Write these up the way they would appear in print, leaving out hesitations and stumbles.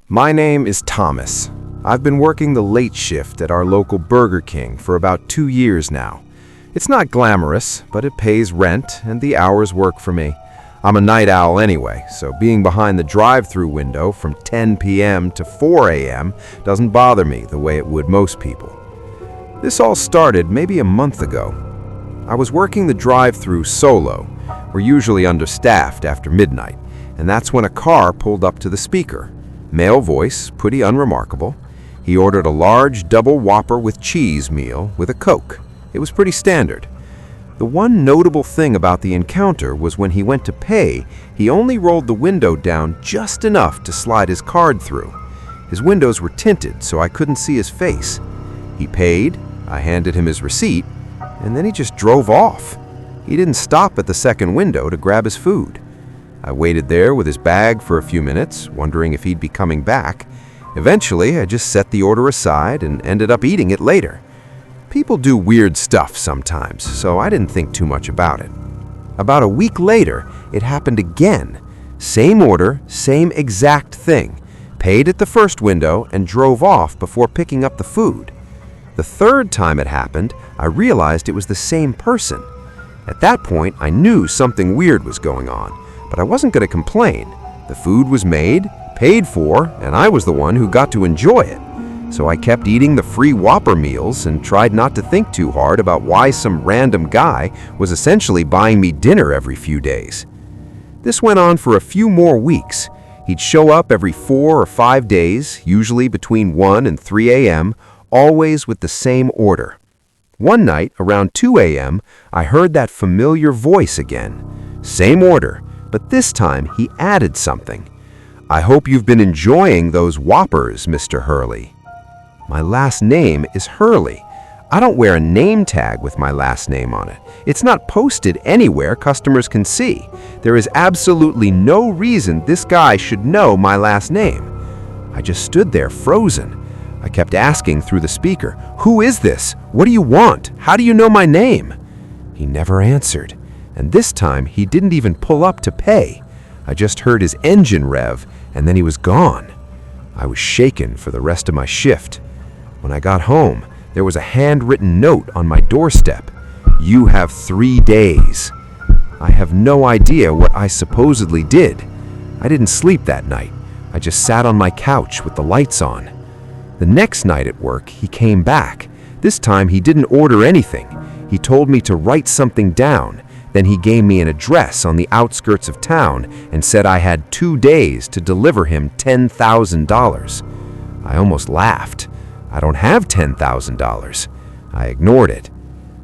My name is Thomas. I've been working the late shift at our local Burger King for about 2 years now. It's not glamorous, but it pays rent and the hours work for me. I'm a night owl anyway, so being behind the drive-through window from 10 p.m. to 4 a.m. doesn't bother me the way it would most people. This all started maybe a month ago. I was working the drive-through solo. We're usually understaffed after midnight, and that's when a car pulled up to the speaker. Male voice, pretty unremarkable. He ordered a large double Whopper with cheese meal with a Coke. It was pretty standard. The one notable thing about the encounter was when he went to pay, he only rolled the window down just enough to slide his card through. His windows were tinted, so I couldn't see his face. He paid, I handed him his receipt, and then he just drove off. He didn't stop at the second window to grab his food. I waited there with his bag for a few minutes, wondering if he'd be coming back. Eventually, I just set the order aside and ended up eating it later. People do weird stuff sometimes, so I didn't think too much about it. About a week later, it happened again. Same order, same exact thing. Paid at the first window and drove off before picking up the food. The third time it happened, I realized it was the same person. At that point, I knew something weird was going on, but I wasn't going to complain. The food was made, paid for, and I was the one who got to enjoy it. So I kept eating the free Whopper meals and tried not to think too hard about why some random guy was essentially buying me dinner every few days. This went on for a few more weeks. He'd show up every 4 or 5 days, usually between 1 and 3 a.m., always with the same order. One night, around 2 a.m., I heard that familiar voice again. Same order, but this time he added something. "I hope you've been enjoying those Whoppers, Mr. Hurley." My last name is Hurley. I don't wear a name tag with my last name on it. It's not posted anywhere customers can see. There is absolutely no reason this guy should know my last name. I just stood there frozen. I kept asking through the speaker, "Who is this? What do you want? How do you know my name?" He never answered, and this time he didn't even pull up to pay. I just heard his engine rev, and then he was gone. I was shaken for the rest of my shift. When I got home, there was a handwritten note on my doorstep. "You have 3 days." I have no idea what I supposedly did. I didn't sleep that night. I just sat on my couch with the lights on. The next night at work, he came back. This time he didn't order anything. He told me to write something down. Then he gave me an address on the outskirts of town and said I had 2 days to deliver him $10,000. I almost laughed. I don't have $10,000. I ignored it.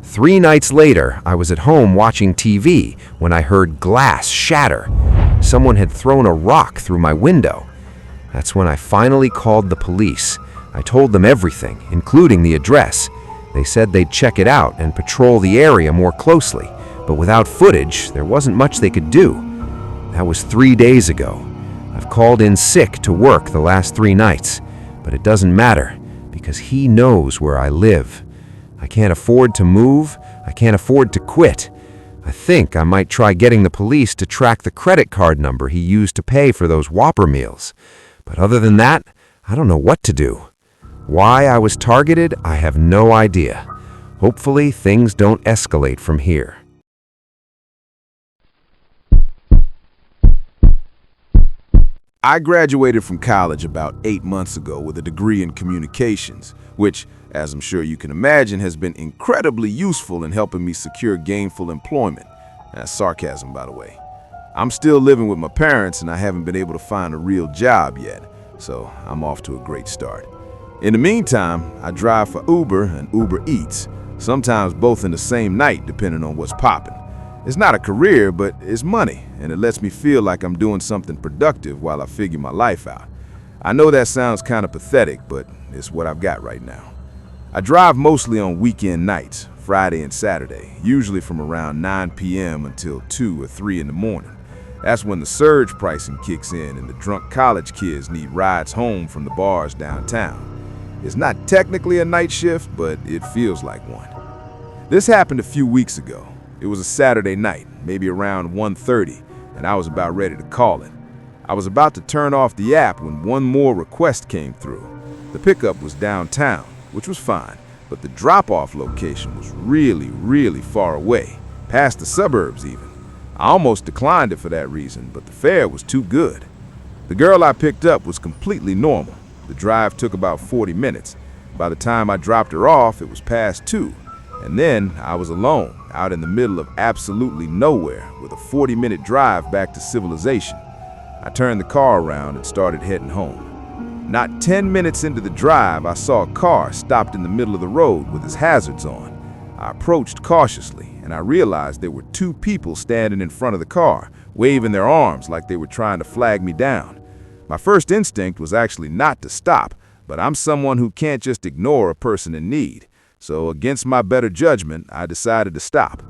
3 nights later, I was at home watching TV when I heard glass shatter. Someone had thrown a rock through my window. That's when I finally called the police. I told them everything, including the address. They said they'd check it out and patrol the area more closely, but without footage, there wasn't much they could do. That was 3 days ago. I've called in sick to work the last 3 nights, but it doesn't matter because he knows where I live. I can't afford to move. I can't afford to quit. I think I might try getting the police to track the credit card number he used to pay for those Whopper meals. But other than that, I don't know what to do. Why I was targeted, I have no idea. Hopefully, things don't escalate from here. I graduated from college about 8 months ago with a degree in communications, which, as I'm sure you can imagine, has been incredibly useful in helping me secure gainful employment. That's sarcasm, by the way. I'm still living with my parents and I haven't been able to find a real job yet, so I'm off to a great start. In the meantime, I drive for Uber and Uber Eats, sometimes both in the same night depending on what's popping. It's not a career, but it's money, and it lets me feel like I'm doing something productive while I figure my life out. I know that sounds kind of pathetic, but it's what I've got right now. I drive mostly on weekend nights, Friday and Saturday, usually from around 9 p.m. until 2 or 3 in the morning. That's when the surge pricing kicks in and the drunk college kids need rides home from the bars downtown. It's not technically a night shift, but it feels like one. This happened a few weeks ago. It was a Saturday night, maybe around 1:30, and I was about ready to call it. I was about to turn off the app when one more request came through. The pickup was downtown, which was fine, but the drop-off location was really far away, past the suburbs even. I almost declined it for that reason, but the fare was too good. The girl I picked up was completely normal. The drive took about 40 minutes. By the time I dropped her off, it was past 2. And then I was alone, out in the middle of absolutely nowhere, with a 40-minute drive back to civilization. I turned the car around and started heading home. Not 10 minutes into the drive, I saw a car stopped in the middle of the road with its hazards on. I approached cautiously, and I realized there were 2 people standing in front of the car, waving their arms like they were trying to flag me down. My first instinct was actually not to stop, but I'm someone who can't just ignore a person in need. So against my better judgment, I decided to stop.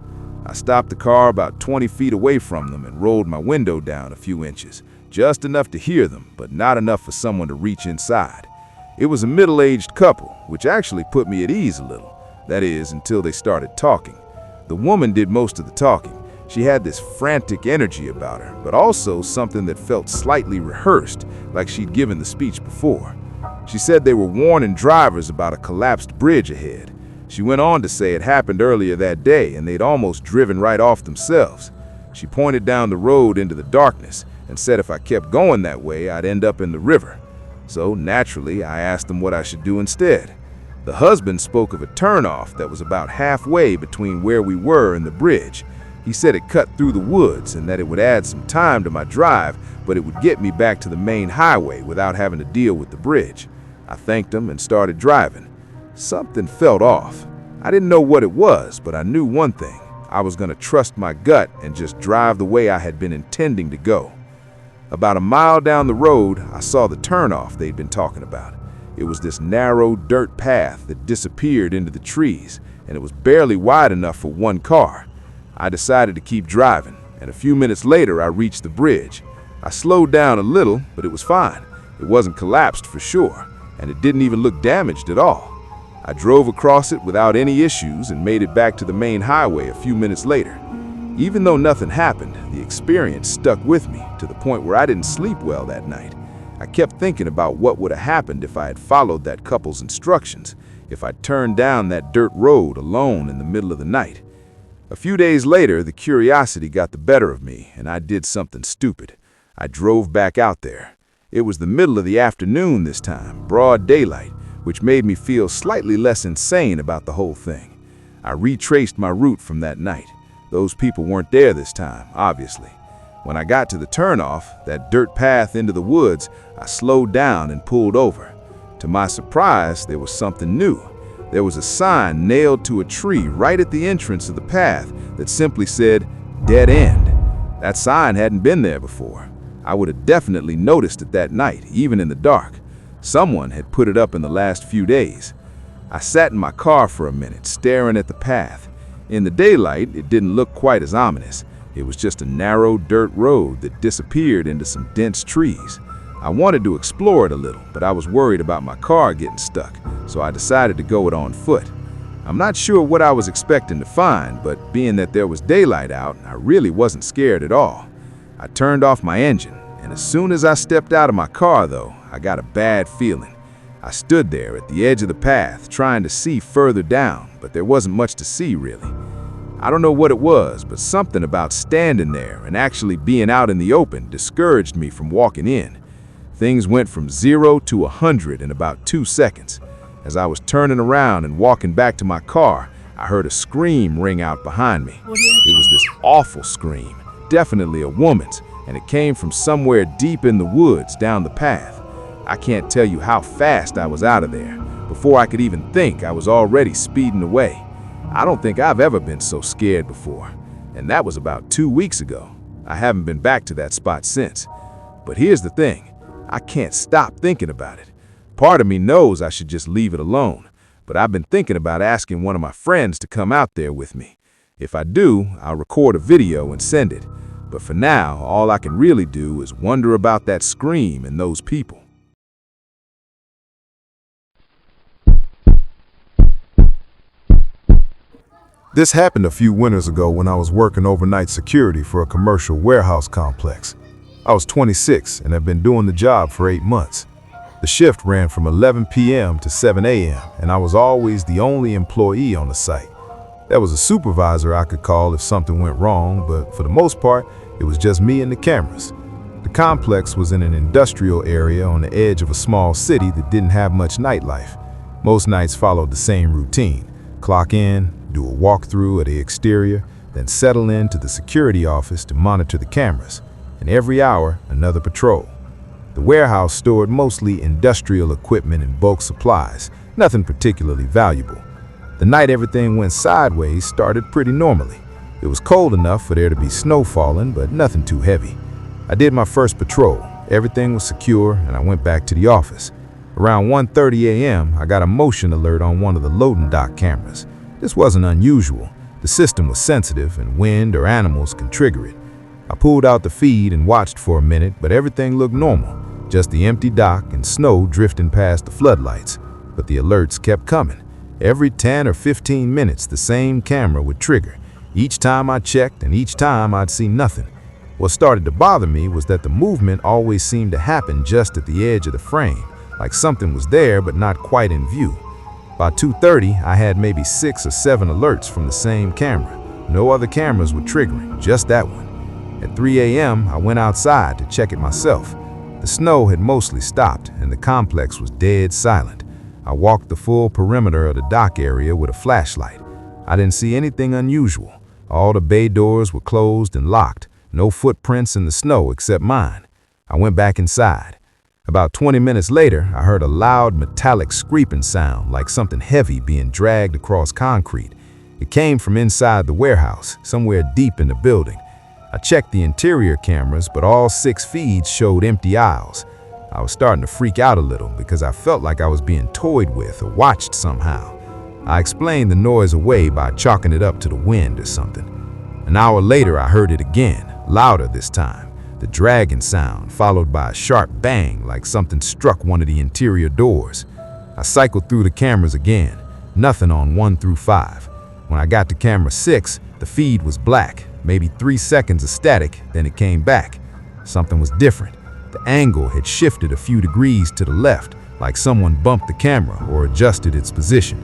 I stopped the car about 20 feet away from them and rolled my window down a few inches, just enough to hear them, but not enough for someone to reach inside. It was a middle-aged couple, which actually put me at ease a little. That is, until they started talking. The woman did most of the talking. She had this frantic energy about her, but also something that felt slightly rehearsed, like she'd given the speech before. She said they were warning drivers about a collapsed bridge ahead. She went on to say it happened earlier that day and they'd almost driven right off themselves. She pointed down the road into the darkness and said if I kept going that way, I'd end up in the river. So naturally, I asked them what I should do instead. The husband spoke of a turnoff that was about halfway between where we were and the bridge. He said it cut through the woods and that it would add some time to my drive, but it would get me back to the main highway without having to deal with the bridge. I thanked him and started driving. Something felt off. I didn't know what it was, but I knew one thing. I was going to trust my gut and just drive the way I had been intending to go. About a mile down the road, I saw the turnoff they'd been talking about. It was this narrow dirt path that disappeared into the trees, and it was barely wide enough for one car. I decided to keep driving, and a few minutes later I reached the bridge. I slowed down a little, but it was fine. It wasn't collapsed for sure, and it didn't even look damaged at all. I drove across it without any issues and made it back to the main highway a few minutes later. Even though nothing happened, the experience stuck with me to the point where I didn't sleep well that night. I kept thinking about what would have happened if I had followed that couple's instructions, if I'd turned down that dirt road alone in the middle of the night. A few days later, the curiosity got the better of me, and I did something stupid. I drove back out there. It was the middle of the afternoon this time, broad daylight, which made me feel slightly less insane about the whole thing. I retraced my route from that night. Those people weren't there this time, obviously. When I got to the turnoff, that dirt path into the woods, I slowed down and pulled over. To my surprise, there was something new. There was a sign nailed to a tree right at the entrance of the path that simply said, "Dead End." That sign hadn't been there before. I would have definitely noticed it that night, even in the dark. Someone had put it up in the last few days. I sat in my car for a minute, staring at the path. In the daylight, it didn't look quite as ominous. It was just a narrow dirt road that disappeared into some dense trees. I wanted to explore it a little, but I was worried about my car getting stuck, so I decided to go it on foot. I'm not sure what I was expecting to find, but being that there was daylight out, I really wasn't scared at all. I turned off my engine, and as soon as I stepped out of my car, though, I got a bad feeling. I stood there at the edge of the path, trying to see further down, but there wasn't much to see, really. I don't know what it was, but something about standing there and actually being out in the open discouraged me from walking in. Things went from 0 to 100 in about 2 seconds. As I was turning around and walking back to my car, I heard a scream ring out behind me. It was this awful scream, definitely a woman's, and it came from somewhere deep in the woods down the path. I can't tell you how fast I was out of there. Before I could even think, I was already speeding away. I don't think I've ever been so scared before, and that was about 2 weeks ago. I haven't been back to that spot since. But here's the thing, I can't stop thinking about it. Part of me knows I should just leave it alone, but I've been thinking about asking one of my friends to come out there with me. If I do, I'll record a video and send it. But for now, all I can really do is wonder about that scream and those people. This happened a few winters ago when I was working overnight security for a commercial warehouse complex. I was 26 and had been doing the job for 8 months. The shift ran from 11 p.m. to 7 a.m., and I was always the only employee on the site. There was a supervisor I could call if something went wrong, but for the most part, it was just me and the cameras. The complex was in an industrial area on the edge of a small city that didn't have much nightlife. Most nights followed the same routine: clock in, do a walkthrough of the exterior, then settle into the security office to monitor the cameras. And every hour, another patrol. The warehouse stored mostly industrial equipment and bulk supplies, nothing particularly valuable. The night everything went sideways started pretty normally. It was cold enough for there to be snow falling, but nothing too heavy. I did my first patrol. Everything was secure, and I went back to the office. Around 1:30 a.m., I got a motion alert on one of the loading dock cameras. This wasn't unusual. The system was sensitive, and wind or animals can trigger it. I pulled out the feed and watched for a minute, but everything looked normal. Just the empty dock and snow drifting past the floodlights. But the alerts kept coming. Every 10 or 15 minutes, the same camera would trigger. Each time I checked, and each time I'd see nothing. What started to bother me was that the movement always seemed to happen just at the edge of the frame, like something was there but not quite in view. By 2:30, I had maybe 6 or 7 alerts from the same camera. No other cameras were triggering, just that one. At 3 a.m., I went outside to check it myself. The snow had mostly stopped, and the complex was dead silent. I walked the full perimeter of the dock area with a flashlight. I didn't see anything unusual. All the bay doors were closed and locked. No footprints in the snow except mine. I went back inside. About 20 minutes later, I heard a loud metallic scraping sound like something heavy being dragged across concrete. It came from inside the warehouse, somewhere deep in the building. I checked the interior cameras, but all 6 feeds showed empty aisles. I was starting to freak out a little because I felt like I was being toyed with or watched somehow. I explained the noise away by chalking it up to the wind or something. An hour later, I heard it again, louder this time. The dragging sound, followed by a sharp bang like something struck one of the interior doors. I cycled through the cameras again, nothing on 1 through 5. When I got to camera 6, the feed was black, maybe 3 seconds of static, then it came back. Something was different. The angle had shifted a few degrees to the left, like someone bumped the camera or adjusted its position.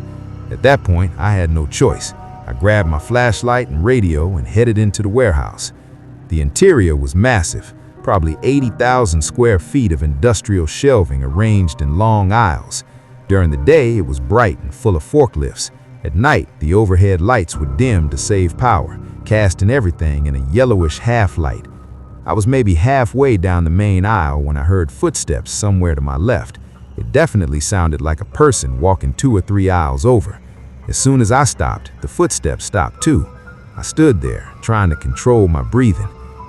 At that point, I had no choice. I grabbed my flashlight and radio and headed into the warehouse. The interior was massive, probably 80,000 square feet of industrial shelving arranged in long aisles. During the day, it was bright and full of forklifts. At night, the overhead lights were dimmed to save power, casting everything in a yellowish half-light. I was maybe halfway down the main aisle when I heard footsteps somewhere to my left. It definitely sounded like a person walking 2 or 3 aisles over. As soon as I stopped, the footsteps stopped too. I stood there, trying to control my breathing.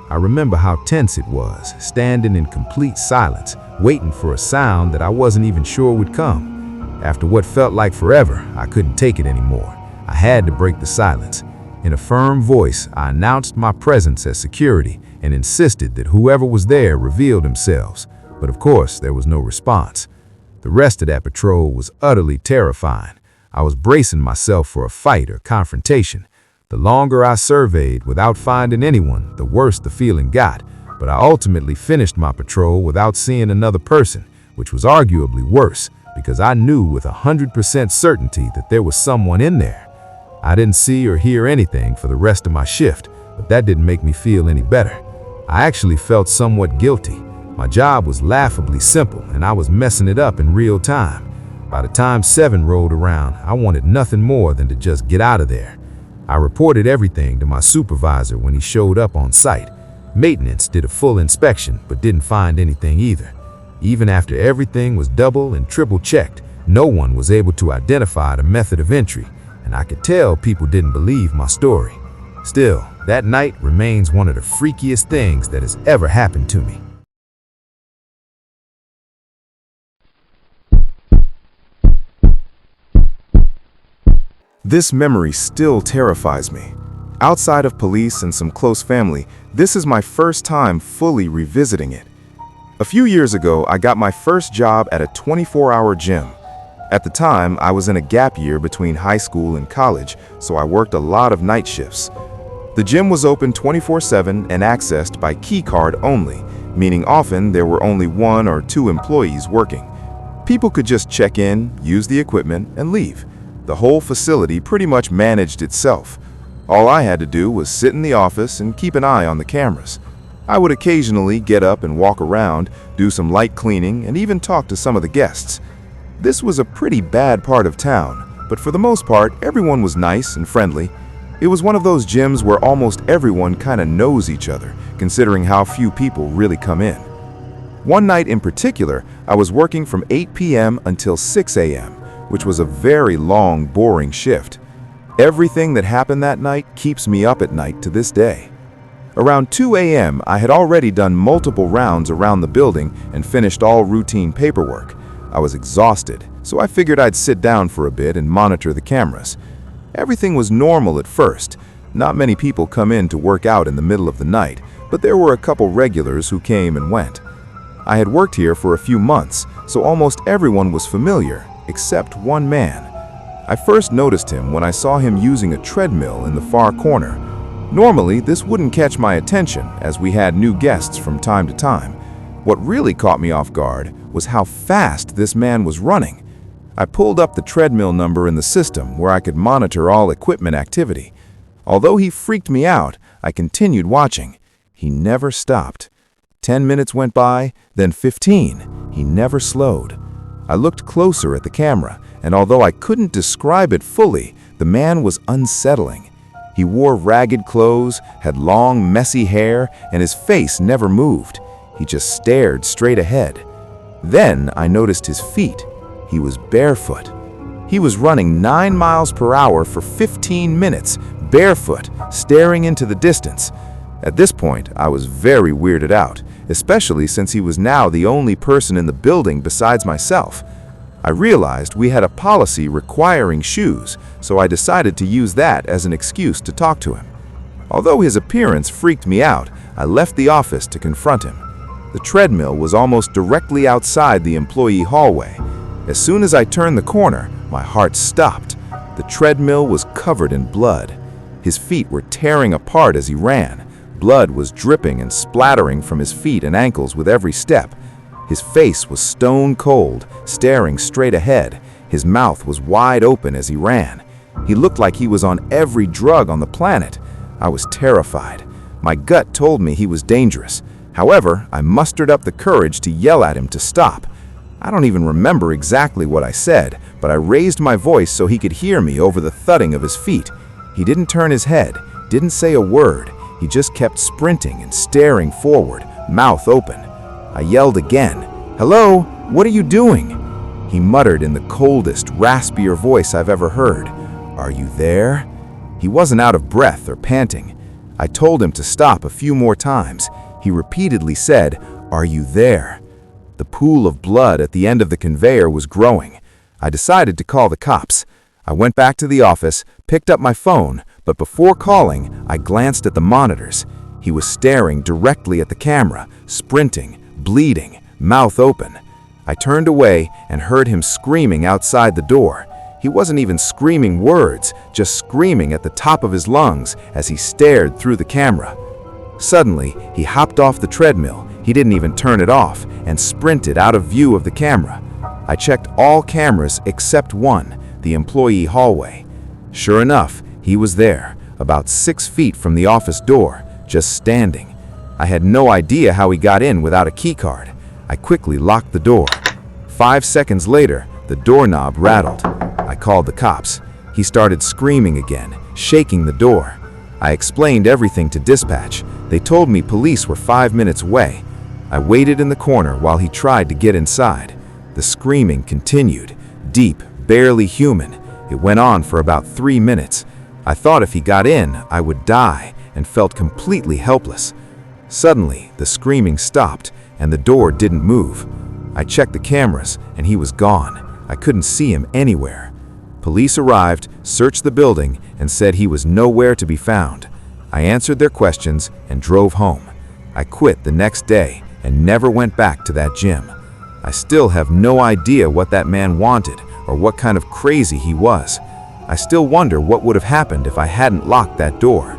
I remember how tense it was, standing in complete silence, waiting for a sound that I wasn't even sure would come. After what felt like forever, I couldn't take it anymore. I had to break the silence. In a firm voice, I announced my presence as security and insisted that whoever was there reveal themselves. But of course, there was no response. The rest of that patrol was utterly terrifying. I was bracing myself for a fight or confrontation. The longer I surveyed without finding anyone, the worse the feeling got. But I ultimately finished my patrol without seeing another person, which was arguably worse, because I knew with 100% certainty that there was someone in there. I didn't see or hear anything for the rest of my shift, but that didn't make me feel any better. I actually felt somewhat guilty. My job was laughably simple, and I was messing it up in real time. By the time 7 rolled around, I wanted nothing more than to just get out of there. I reported everything to my supervisor when he showed up on site. Maintenance did a full inspection, but didn't find anything either. Even after everything was double and triple checked, no one was able to identify the method of entry, and I could tell people didn't believe my story. Still, that night remains one of the freakiest things that has ever happened to me. This memory still terrifies me. Outside of police and some close family, this is my first time fully revisiting it. A few years ago, I got my first job at a 24-hour gym. At the time, I was in a gap year between high school and college, so I worked a lot of night shifts. The gym was open 24/7 and accessed by key card only, meaning often there were only 1 or 2 employees working. People could just check in, use the equipment, and leave. The whole facility pretty much managed itself. All I had to do was sit in the office and keep an eye on the cameras. I would occasionally get up and walk around, do some light cleaning, and even talk to some of the guests. This was a pretty bad part of town, but for the most part, everyone was nice and friendly. It was one of those gyms where almost everyone kind of knows each other, considering how few people really come in. One night in particular, I was working from 8 p.m. until 6 a.m., which was a very long, boring shift. Everything that happened that night keeps me up at night to this day. Around 2 a.m., I had already done multiple rounds around the building and finished all routine paperwork. I was exhausted, so I figured I'd sit down for a bit and monitor the cameras. Everything was normal at first. Not many people come in to work out in the middle of the night, but there were a couple regulars who came and went. I had worked here for a few months, so almost everyone was familiar, except one man. I first noticed him when I saw him using a treadmill in the far corner. Normally, this wouldn't catch my attention, as we had new guests from time to time. What really caught me off guard was how fast this man was running. I pulled up the treadmill number in the system where I could monitor all equipment activity. Although he freaked me out, I continued watching. He never stopped. 10 minutes went by, then 15. He never slowed. I looked closer at the camera, and although I couldn't describe it fully, the man was unsettling. He wore ragged clothes, had long, messy hair, and his face never moved. He just stared straight ahead. Then I noticed his feet. He was barefoot. He was running 9 miles per hour for 15 minutes, barefoot, staring into the distance. At this point, I was very weirded out, especially since he was now the only person in the building besides myself. I realized we had a policy requiring shoes, so I decided to use that as an excuse to talk to him. Although his appearance freaked me out, I left the office to confront him. The treadmill was almost directly outside the employee hallway. As soon as I turned the corner, my heart stopped. The treadmill was covered in blood. His feet were tearing apart as he ran. Blood was dripping and splattering from his feet and ankles with every step. His face was stone cold, staring straight ahead. His mouth was wide open as he ran. He looked like he was on every drug on the planet. I was terrified. My gut told me he was dangerous. However, I mustered up the courage to yell at him to stop. I don't even remember exactly what I said, but I raised my voice so he could hear me over the thudding of his feet. He didn't turn his head, didn't say a word. He just kept sprinting and staring forward, mouth open. I yelled again, "Hello, what are you doing?" He muttered in the coldest, raspier voice I've ever heard, "Are you there?" He wasn't out of breath or panting. I told him to stop a few more times. He repeatedly said, "Are you there?" The pool of blood at the end of the conveyor was growing. I decided to call the cops. I went back to the office, picked up my phone, but before calling, I glanced at the monitors. He was staring directly at the camera, sprinting, bleeding, mouth open. I turned away and heard him screaming outside the door. He wasn't even screaming words, just screaming at the top of his lungs as he stared through the camera. Suddenly, he hopped off the treadmill. He didn't even turn it off and sprinted out of view of the camera. I checked all cameras except one, the employee hallway. Sure enough, he was there, about 6 feet from the office door, just standing. I had no idea how he got in without a key card. I quickly locked the door. 5 seconds later, the doorknob rattled. I called the cops. He started screaming again, shaking the door. I explained everything to dispatch. They told me police were 5 minutes away. I waited in the corner while he tried to get inside. The screaming continued, deep, barely human. It went on for about 3 minutes. I thought if he got in, I would die, and felt completely helpless. Suddenly, the screaming stopped, and the door didn't move. I checked the cameras, and he was gone. I couldn't see him anywhere. Police arrived, searched the building, and said he was nowhere to be found. I answered their questions and drove home. I quit the next day and never went back to that gym. I still have no idea what that man wanted or what kind of crazy he was. I still wonder what would have happened if I hadn't locked that door.